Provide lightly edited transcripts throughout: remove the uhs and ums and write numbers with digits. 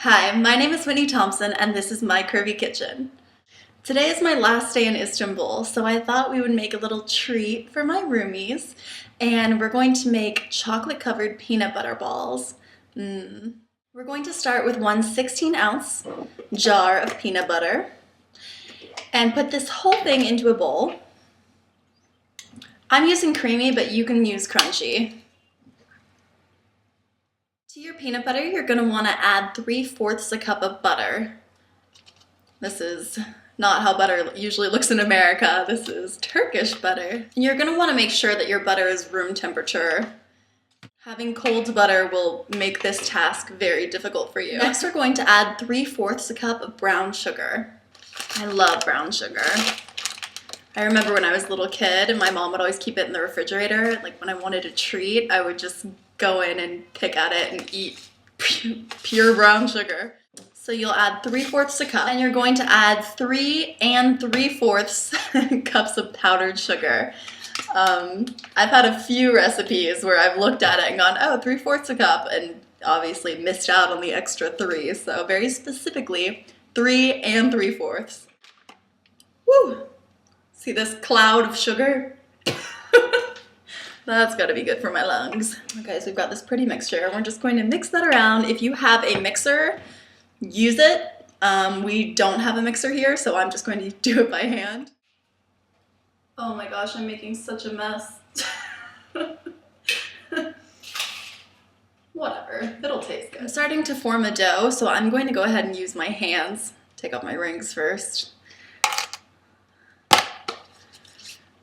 Hi, my name is Whitney Thompson and this is my Curvy Kitchen. Today is my last day in Istanbul, so I thought we would make a little treat for my roomies, and we're going to make chocolate-covered peanut butter balls. We're going to start with one 16-ounce jar of peanut butter and put this whole thing into a bowl. I'm using creamy, but you can use crunchy. To your peanut butter, you're going to want to add 3/4 a cup of butter. This is not how butter usually looks in America. This is Turkish butter. And you're going to want to make sure that your butter is room temperature. Having cold butter will make this task very difficult for you. Next, we're going to add 3/4 a cup of brown sugar. I love brown sugar. I remember when I was a little kid and my mom would always keep it in the refrigerator. Like when I wanted a treat, I would just go in and pick at it and eat pure brown sugar. So you'll add 3/4 a cup, and you're going to add 3 3/4 cups of powdered sugar. I've had a few recipes where I've looked at it and gone, oh, 3/4 a cup, and obviously missed out on the extra 3. So very specifically, 3 3/4. Woo! See this cloud of sugar? That's gotta be good for my lungs. Okay, so we've got this pretty mixture, and we're just going to mix that around. If you have a mixer, use it. We don't have a mixer here, so I'm just going to do it by hand. Oh my gosh, I'm making such a mess. Whatever, it'll taste good. I'm starting to form a dough, so I'm going to go ahead and use my hands. Take off my rings first.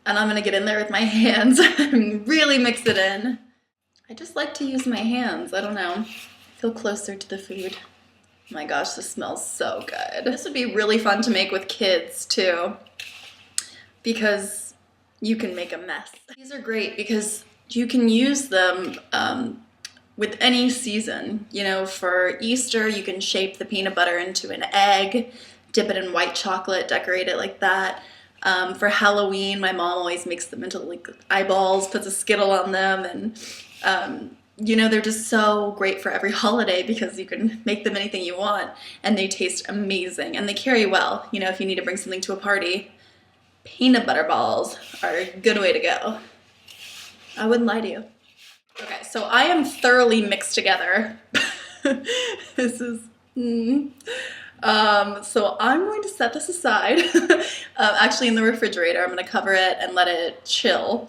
And I'm gonna get in there with my hands and really mix it in. I just like to use my hands, I don't know. Feel closer to the food. Oh my gosh, this smells so good. This would be really fun to make with kids too, because you can make a mess. These are great because you can use them with any season. You know, for Easter, you can shape the peanut butter into an egg, dip it in white chocolate, decorate it like that. For Halloween, my mom always makes them into like eyeballs, puts a Skittle on them, and you know, they're just so great for every holiday because you can make them anything you want, and they taste amazing, and they carry well. You know, if you need to bring something to a party, peanut butter balls are a good way to go. I wouldn't lie to you. Okay, so I am thoroughly mixed together. This is... So I'm going to set this aside, actually in the refrigerator. I'm going to cover it and let it chill,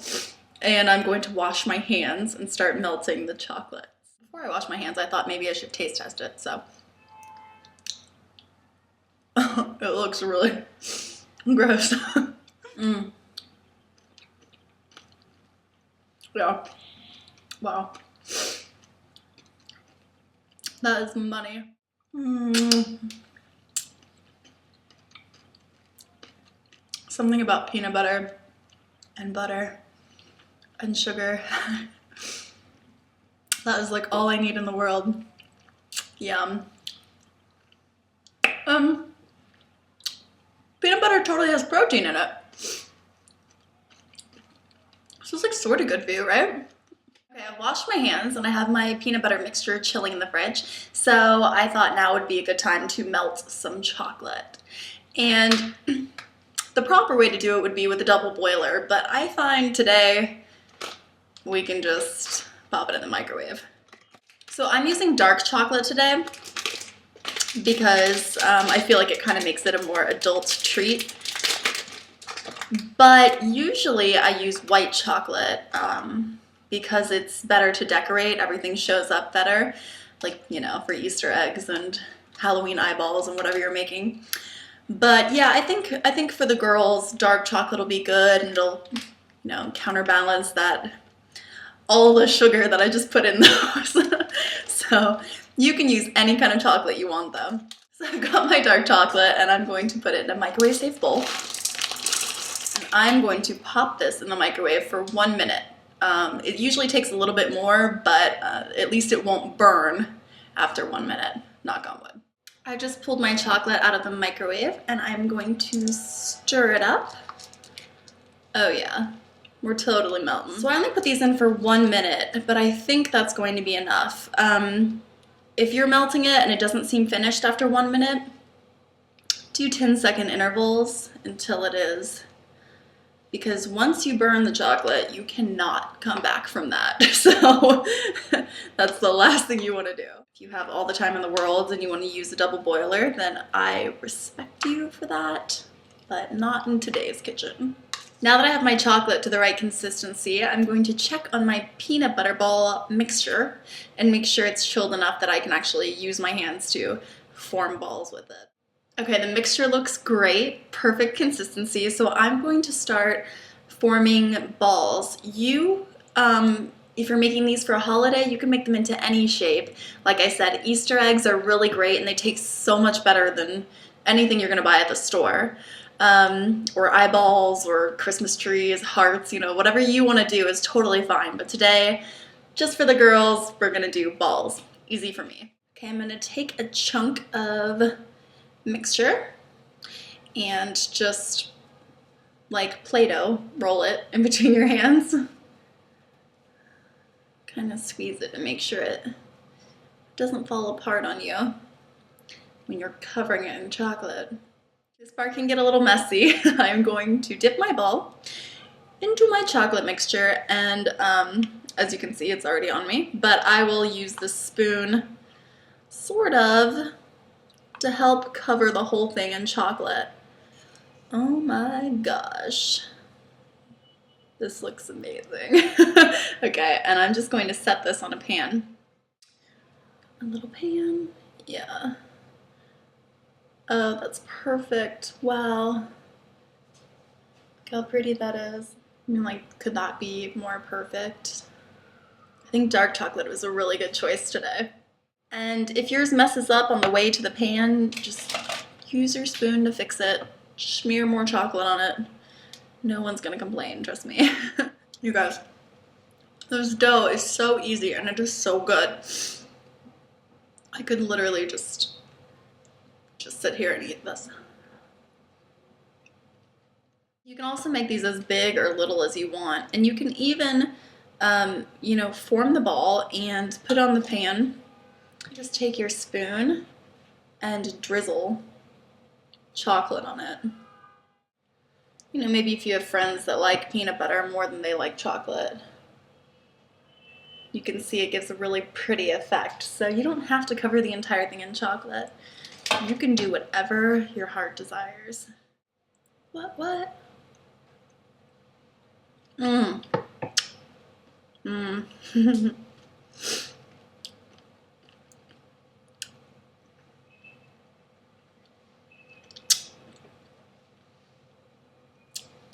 and I'm going to wash my hands and start melting the chocolate. Before I wash my hands, I thought maybe I should taste test it, so. It looks really gross. Yeah. Wow. That is money. Something about peanut butter and sugar. That is like all I need in the world. Yum. Peanut butter totally has protein in it. This is like sort of good for you, right? Okay, I've washed my hands and I have my peanut butter mixture chilling in the fridge. So I thought now would be a good time to melt some chocolate. And the proper way to do it would be with a double boiler, but I find today we can just pop it in the microwave. So I'm using dark chocolate today because I feel like it kind of makes it a more adult treat. But usually I use white chocolate because it's better to decorate. Everything shows up better, like, you know, for Easter eggs and Halloween eyeballs and whatever you're making. But yeah, I think for the girls, dark chocolate will be good, and it'll, you know, counterbalance that all the sugar that I just put in those. So you can use any kind of chocolate you want though. So I've got my dark chocolate and I'm going to put it in a microwave safe bowl. And I'm going to pop this in the microwave for 1 minute. It usually takes a little bit more, but at least it won't burn after 1 minute, knock on wood. I just pulled my chocolate out of the microwave and I'm going to stir it up. Oh yeah, we're totally melting. So I only put these in for 1 minute, but I think that's going to be enough. if you're melting it and it doesn't seem finished after 1 minute, do 10-second intervals until it is. Because once you burn the chocolate, you cannot come back from that. So that's the last thing you want to do. If you have all the time in the world and you want to use a double boiler, then I respect you for that, but not in today's kitchen. Now that I have my chocolate to the right consistency, I'm going to check on my peanut butter ball mixture and make sure it's chilled enough that I can actually use my hands to form balls with it. Okay, the mixture looks great, perfect consistency, so I'm going to start forming balls. If you're making these for a holiday, you can make them into any shape. Like I said, Easter eggs are really great and they taste so much better than anything you're gonna buy at the store. Or eyeballs, or Christmas trees, hearts, whatever you wanna do is totally fine. But today, just for the girls, we're gonna do balls. Easy for me. Okay, I'm gonna take a chunk of mixture and just like Play-Doh, roll it in between your hands. Kind of squeeze it and make sure it doesn't fall apart on you when you're covering it in chocolate. This part can get a little messy. I'm going to dip my ball into my chocolate mixture and as you can see, it's already on me, but I will use the spoon sort of to help cover the whole thing in chocolate. Oh my gosh. This looks amazing. Okay, and I'm just going to set this on a pan. A little pan, yeah. Oh, that's perfect. Wow. Look how pretty that is. I mean, like, could that be more perfect? I think dark chocolate was a really good choice today. And if yours messes up on the way to the pan, just use your spoon to fix it. Smear more chocolate on it. No one's gonna complain, trust me. You guys, this dough is so easy and it is so good. I could literally just sit here and eat this. You can also make these as big or little as you want. And you can even, form the ball and put it on the pan. Just take your spoon and drizzle chocolate on it. Maybe if you have friends that like peanut butter more than they like chocolate. You can see it gives a really pretty effect. So you don't have to cover the entire thing in chocolate. You can do whatever your heart desires. What?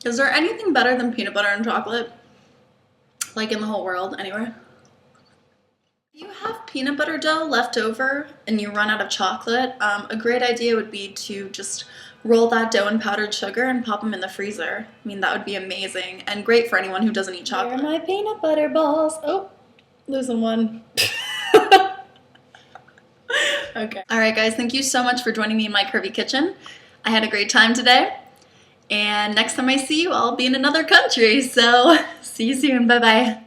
Is there anything better than peanut butter and chocolate? Like in the whole world, anyway? If you have peanut butter dough left over and you run out of chocolate, a great idea would be to just roll that dough in powdered sugar and pop them in the freezer. I mean, that would be amazing and great for anyone who doesn't eat chocolate. Here are my peanut butter balls. Oh, losing one. Okay. All right, guys, thank you so much for joining me in my Curvy kitchen. I had a great time today. And next time I see you, I'll be in another country. So see you soon. Bye-bye.